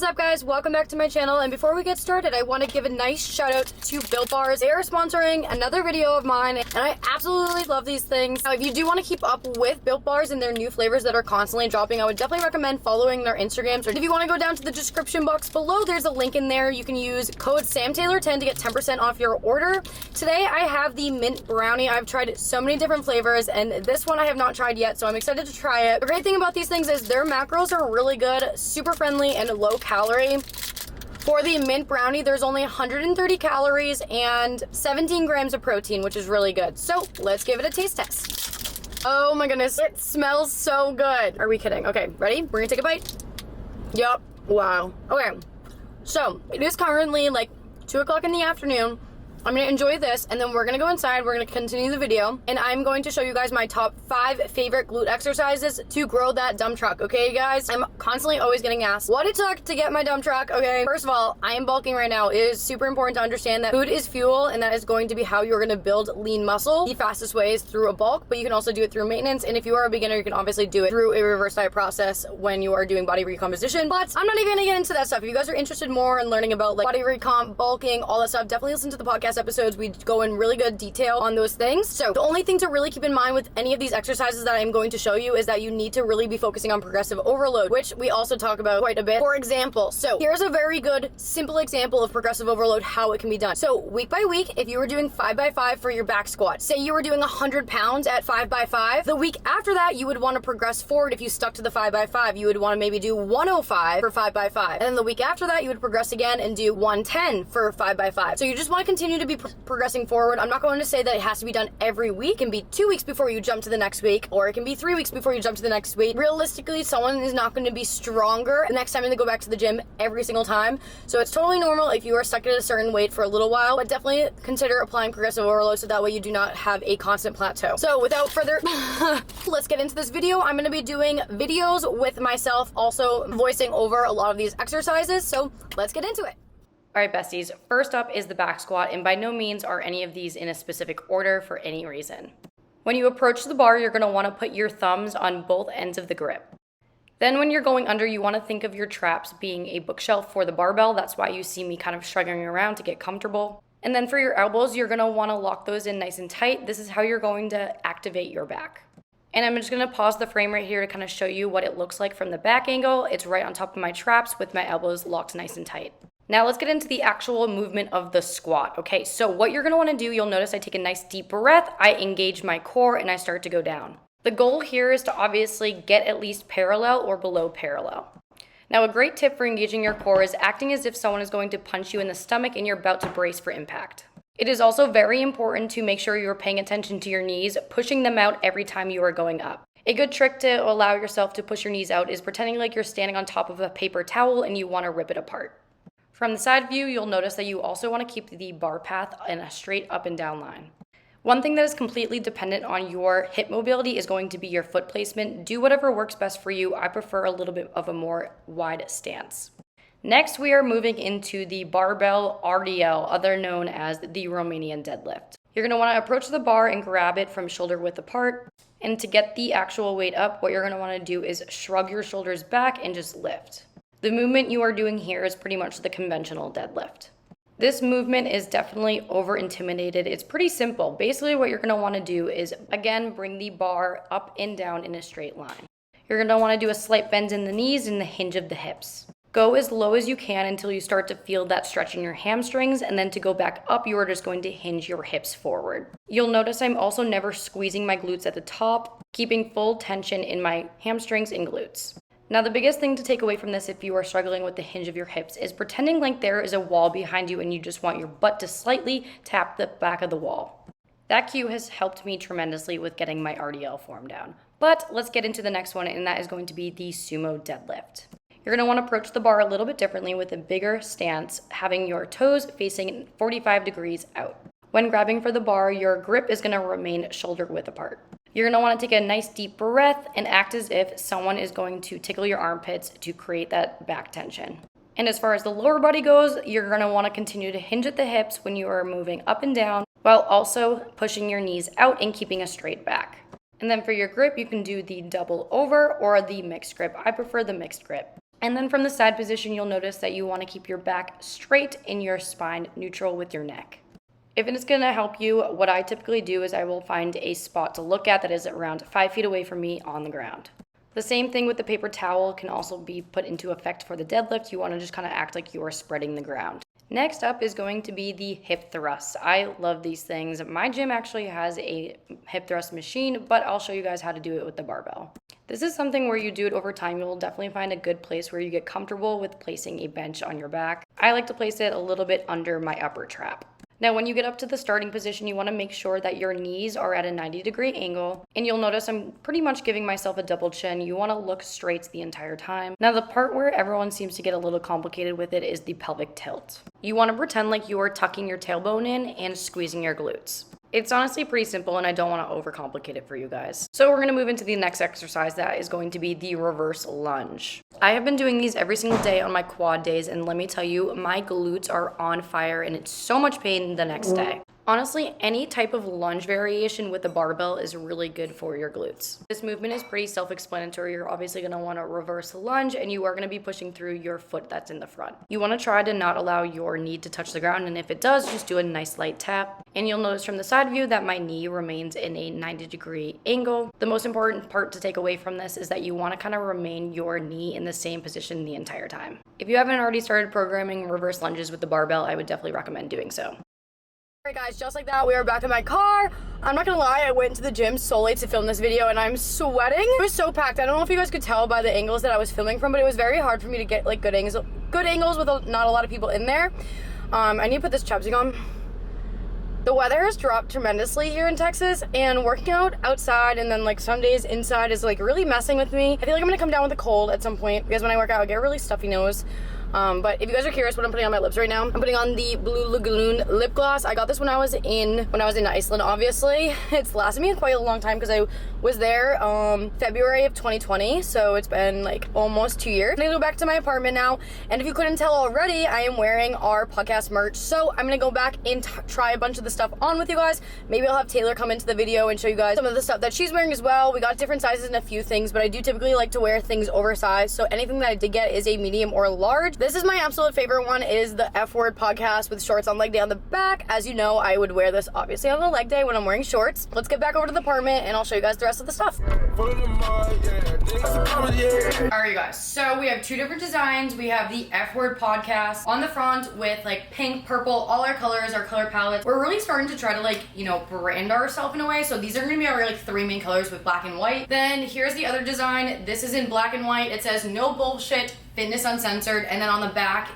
up, guys? Welcome back to my channel, and before we get started, I want to give a nice shout out to Built Bars. They are sponsoring another video of mine, and I absolutely love these things. Now, if you do want to keep up with Built Bars and their new flavors that are constantly dropping, I would definitely recommend following their Instagrams. Or if you want to go down to the description box below, there's a link in there. You can use code SamTaylor10 to get 10% off your order. Today, I have the mint brownie. I've tried so many different flavors, and this one I have not tried yet, so I'm excited to try it. The great thing about these things is their macros are really good, super friendly, and low calorie. For the mint brownie, there's only 130 calories and 17 grams of protein, which is really good. So let's give it a taste test. Oh my goodness, it smells so good. Are we kidding? Okay, ready? We're gonna take a bite. Yup. Wow. Okay, so it is currently like 2 o'clock in the afternoon. I'm gonna enjoy this, and then we're gonna go inside, we're gonna continue the video, and I'm going to show you guys my top 5 favorite glute exercises to grow that dump truck, okay guys? I'm constantly always getting asked what it took to get my dump truck, okay? First of all, I am bulking right now. It is super important to understand that food is fuel, and that is going to be how you're gonna build lean muscle. The fastest way is through a bulk, but you can also do it through maintenance, and if you are a beginner, you can obviously do it through a reverse diet process when you are doing body recomposition, but I'm not even gonna get into that stuff. If you guys are interested more in learning about like body recomp, bulking, all that stuff, definitely listen to the podcast episodes. We go in really good detail on those things. So the only thing to really keep in mind with any of these exercises that I'm going to show you is that you need to really be focusing on progressive overload, which we also talk about quite a bit. For example, so here's a very good simple example of progressive overload, how it can be done. So week by week, if you were doing 5x5 for your back squat, say you were doing 100 pounds at 5x5, the week after that you would want to progress forward. If you stuck to the 5x5, you would want to maybe do 105 for 5x5, and then the week after that you would progress again and do 110 for 5x5. So you just want to continue to be progressing forward. I'm not going to say that it has to be done every week. It can be 2 weeks before you jump to the next week, or it can be 3 weeks before you jump to the next week. Realistically, someone is not going to be stronger the next time they go back to the gym every single time. So it's totally normal if you are stuck at a certain weight for a little while, but definitely consider applying progressive overload so that way you do not have a constant plateau. So without further, let's get into this video. I'm going to be doing videos with myself, also voicing over a lot of these exercises. So let's get into it. All right, besties, first up is the back squat, and by no means are any of these in a specific order for any reason. When you approach the bar, you're gonna wanna put your thumbs on both ends of the grip. Then when you're going under, you wanna think of your traps being a bookshelf for the barbell. That's why you see me kind of struggling around to get comfortable. And then for your elbows, you're gonna wanna lock those in nice and tight. This is how you're going to activate your back. And I'm just gonna pause the frame right here to kind of show you what it looks like from the back angle. It's right on top of my traps with my elbows locked nice and tight. Now let's get into the actual movement of the squat. Okay, so what you're gonna wanna do, you'll notice I take a nice deep breath, I engage my core, and I start to go down. The goal here is to obviously get at least parallel or below parallel. Now a great tip for engaging your core is acting as if someone is going to punch you in the stomach and you're about to brace for impact. It is also very important to make sure you're paying attention to your knees, pushing them out every time you are going up. A good trick to allow yourself to push your knees out is pretending like you're standing on top of a paper towel and you wanna rip it apart. From the side view, you'll notice that you also want to keep the bar path in a straight up and down line. One thing that is completely dependent on your hip mobility is going to be your foot placement. Do whatever works best for you. I prefer a little bit of a more wide stance. Next, we are moving into the barbell RDL, other known as the Romanian deadlift. You're going to want to approach the bar and grab it from shoulder width apart. And to get the actual weight up, what you're going to want to do is shrug your shoulders back and just lift. The movement you are doing here is pretty much the conventional deadlift. This movement is definitely over-intimidated. It's pretty simple. Basically, what you're gonna wanna do is, again, bring the bar up and down in a straight line. You're gonna wanna do a slight bend in the knees and the hinge of the hips. Go as low as you can until you start to feel that stretch in your hamstrings, and then to go back up, you are just going to hinge your hips forward. You'll notice I'm also never squeezing my glutes at the top, keeping full tension in my hamstrings and glutes. Now, the biggest thing to take away from this if you are struggling with the hinge of your hips is pretending like there is a wall behind you and you just want your butt to slightly tap the back of the wall. That cue has helped me tremendously with getting my RDL form down. But let's get into the next one, and that is going to be the sumo deadlift. You're going to want to approach the bar a little bit differently with a bigger stance, having your toes facing 45 degrees out. When grabbing for the bar, your grip is going to remain shoulder width apart. You're going to want to take a nice deep breath and act as if someone is going to tickle your armpits to create that back tension. And as far as the lower body goes, you're going to want to continue to hinge at the hips when you are moving up and down, while also pushing your knees out and keeping a straight back. And then for your grip, you can do the double over or the mixed grip. I prefer the mixed grip. And then from the side position, you'll notice that you want to keep your back straight and your spine neutral with your neck. If it's going to help you, what I typically do is I will find a spot to look at that is around 5 feet away from me on the ground. The same thing with the paper towel can also be put into effect for the deadlift. You want to just kind of act like you are spreading the ground. Next up is going to be the hip thrusts. I love these things. My gym actually has a hip thrust machine, but I'll show you guys how to do it with the barbell. This is something where you do it over time. You'll definitely find a good place where you get comfortable with placing a bench on your back. I like to place it a little bit under my upper trap. Now, when you get up to the starting position, you want to make sure that your knees are at a 90-degree angle, and you'll notice I'm pretty much giving myself a double chin. You want to look straight the entire time. Now, the part where everyone seems to get a little complicated with it is the pelvic tilt. You want to pretend like you are tucking your tailbone in and squeezing your glutes. It's honestly pretty simple, and I don't want to overcomplicate it for you guys. So we're going to move into the next exercise. That is going to be the reverse lunge. I have been doing these every single day on my quad days, and let me tell you, my glutes are on fire, and it's so much pain the next day. Honestly, any type of lunge variation with the barbell is really good for your glutes. This movement is pretty self-explanatory. You're obviously going to want to reverse lunge, and you are going to be pushing through your foot that's in the front. You want to try to not allow your knee to touch the ground, and if it does, just do a nice light tap. And you'll notice from the side view that my knee remains in a 90-degree angle. The most important part to take away from this is that you want to kind of remain your knee in the same position the entire time. If you haven't already started programming reverse lunges with the barbell, I would definitely recommend doing so. Alright guys, just like that, we are back in my car. I'm not gonna lie, I went to the gym so late to film this video and I'm sweating. It was so packed. I don't know if you guys could tell by the angles that I was filming from, but it was very hard for me to get like good angles with not a lot of people in there. I need to put this chapstick on. The weather has dropped tremendously here in Texas, and working out outside and then like some days inside is like really messing with me. I feel like I'm gonna come down with a cold at some point because when I work out I get a really stuffy nose. But if you guys are curious what I'm putting on my lips right now, I'm putting on the Blue Lagoon lip gloss. I got this when I was in Iceland, obviously. It's lasted me quite a long time because I was there February of 2020, so it's been like almost 2 years. I'm gonna go back to my apartment now, and if you couldn't tell already, I am wearing our podcast merch, so I'm gonna go back and try a bunch of the stuff on with you guys. Maybe I'll have Taylor come into the video and show you guys some of the stuff that she's wearing as well. We got different sizes and a few things, but I do typically like to wear things oversized, so anything that I did get is a medium or large. This is my absolute favorite one, is the F Word podcast with shorts on leg day on the back. As you know, I would wear this obviously on the leg day when I'm wearing shorts. Let's get back over to the apartment and I'll show you guys the rest of the stuff. Alright you guys, so we have two different designs. We have the F Word podcast on the front with like pink, purple, all our colors, our color palette. We're really starting to try to like, you know, brand ourselves in a way. So these are going to be our like 3 main colors with black and white. Then here's the other design. This is in black and white. It says no bullshit, fitness uncensored, and then on the back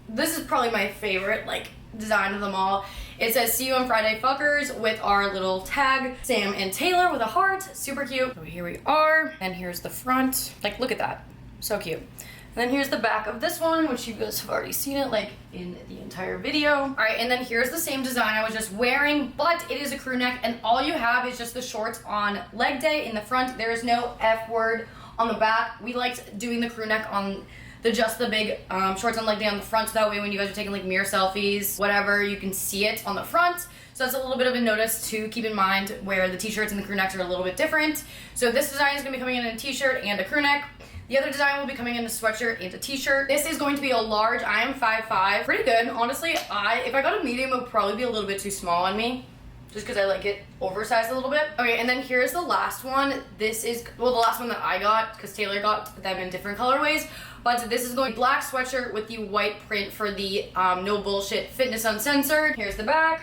this is probably my favorite like design of them all. It says see you on Friday fuckers with our little tag Sam and Taylor with a heart. Super cute. So here we are, and here's the front. Like, look at that, so cute. And then here's the back of this one, which you guys have already seen it like in the entire video. All right, and then here's the same design I was just wearing, but it is a crew neck, and all you have is just the shorts on leg day in the front. There is no F word on the back. We liked doing the crew neck on just the big shorts on leg day on the front, so that way when you guys are taking like mirror selfies, whatever, you can see it on the front. So that's a little bit of a notice to keep in mind, where the t-shirts and the crew necks are a little bit different. So this design is going to be coming in a t-shirt and a crew neck. The other design will be coming in a sweatshirt and a t-shirt. This is going to be a large. I am 5'5", pretty good. Honestly, if I got a medium, it would probably be a little bit too small on me, just because I like it oversized a little bit. Okay, and then here's the last one. This is, well, the last one that I got, because Taylor got them in different colorways. But this is going to be black sweatshirt with the white print for the no bullshit, fitness uncensored. Here's the back.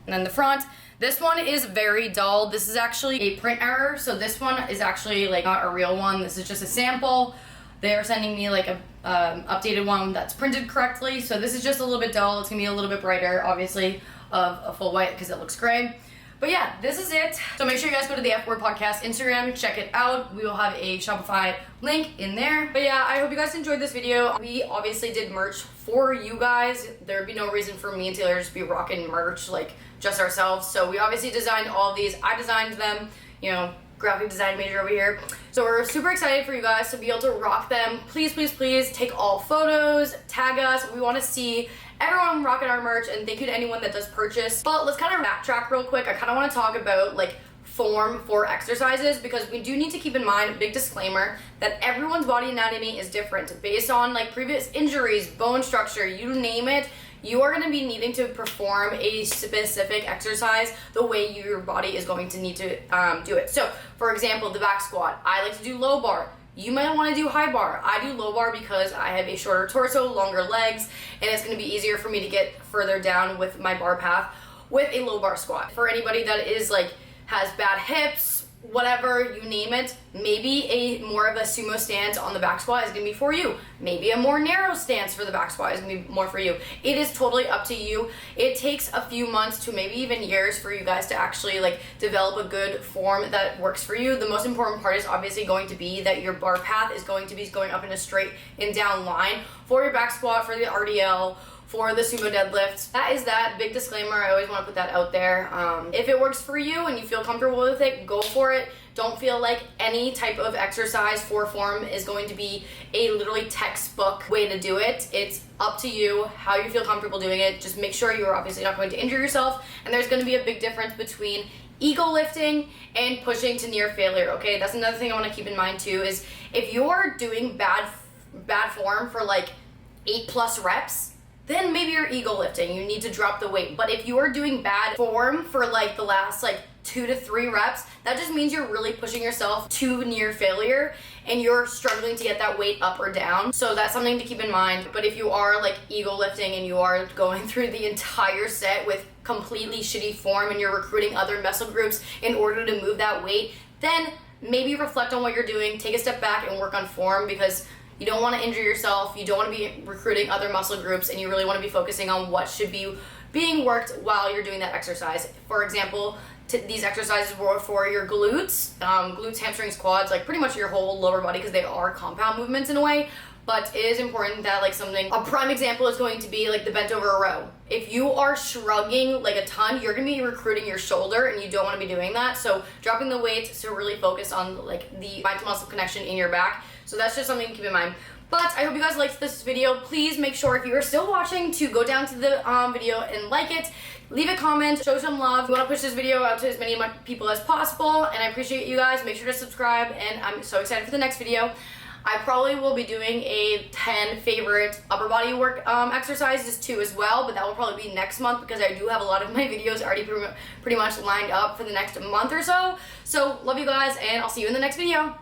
And then the front. This one is very dull. This is actually a print error. So this one is actually like not a real one. This is just a sample. They're sending me like a updated one that's printed correctly. So this is just a little bit dull. It's gonna be a little bit brighter, obviously, of a full white because it looks gray. But yeah, this is it. So make sure you guys go to the F Word Podcast Instagram, check it out. We will have a Shopify link in there. But yeah, I hope you guys enjoyed this video. We obviously did merch for you guys. There'd be no reason for me and Taylor to just be rocking merch like just ourselves. So we obviously designed all of these. I designed them, you know, graphic design major over here. So we're super excited for you guys to be able to rock them. Please, please, please take all photos, tag us. We want to see everyone rocking our merch, and thank you to anyone that does purchase. But let's kind of backtrack real quick. I kind of want to talk about like form for exercises, because we do need to keep in mind, a big disclaimer, that everyone's body anatomy is different based on like previous injuries, bone structure, you name it. You are going to be needing to perform a specific exercise the way your body is going to need to do it. So, for example, the back squat, I like to do low bar. You might want to do high bar. I do low bar because I have a shorter torso, longer legs, and it's going to be easier for me to get further down with my bar path with a low bar squat. For anybody that is like, has bad hips, whatever, you name it, maybe a more of a sumo stance on the back squat is gonna be for you. Maybe a more narrow stance for the back squat is gonna be more for you. It is totally up to you. It takes a few months to maybe even years for you guys to actually like develop a good form that works for you. The most important part is obviously going to be that your bar path is going to be going up in a straight and down line for your back squat, for the RDL, for the sumo deadlift. That is that. Big disclaimer, I always want to put that out there. If it works for you and you feel comfortable with it, go for it. Don't feel like any type of exercise for form is going to be a literally textbook way to do it. It's up to you how you feel comfortable doing it. Just make sure you're obviously not going to injure yourself, and there's going to be a big difference between ego lifting and pushing to near failure, okay? That's another thing I want to keep in mind too, is if you're doing bad form for like 8+ reps, then maybe you're ego lifting, you need to drop the weight. But if you are doing bad form for like the last like 2 to 3 reps, that just means you're really pushing yourself to near failure and you're struggling to get that weight up or down. So that's something to keep in mind. But if you are like ego lifting and you are going through the entire set with completely shitty form and you're recruiting other muscle groups in order to move that weight, then maybe reflect on what you're doing, take a step back and work on form, because you don't want to injure yourself, you don't want to be recruiting other muscle groups, and you really want to be focusing on what should be being worked while you're doing that exercise. For example, these exercises were for your glutes, hamstrings, quads, like pretty much your whole lower body, because they are compound movements in a way. But it is important that like a prime example is going to be like the bent over row. If you are shrugging like a ton, you're gonna be recruiting your shoulder, and you don't want to be doing that. So dropping the weight to really focus on like the mind to muscle connection in your back. So that's just something to keep in mind. But I hope you guys liked this video. Please make sure, if you are still watching, to go down to the video and like it. Leave a comment, show some love. We want to push this video out to as many people as possible, and I appreciate you guys. Make sure to subscribe, and I'm so excited for the next video. I probably will be doing a 10 favorite upper body work exercises too as well, but that will probably be next month, because I do have a lot of my videos already pretty much lined up for the next month or so. So love you guys, and I'll see you in the next video.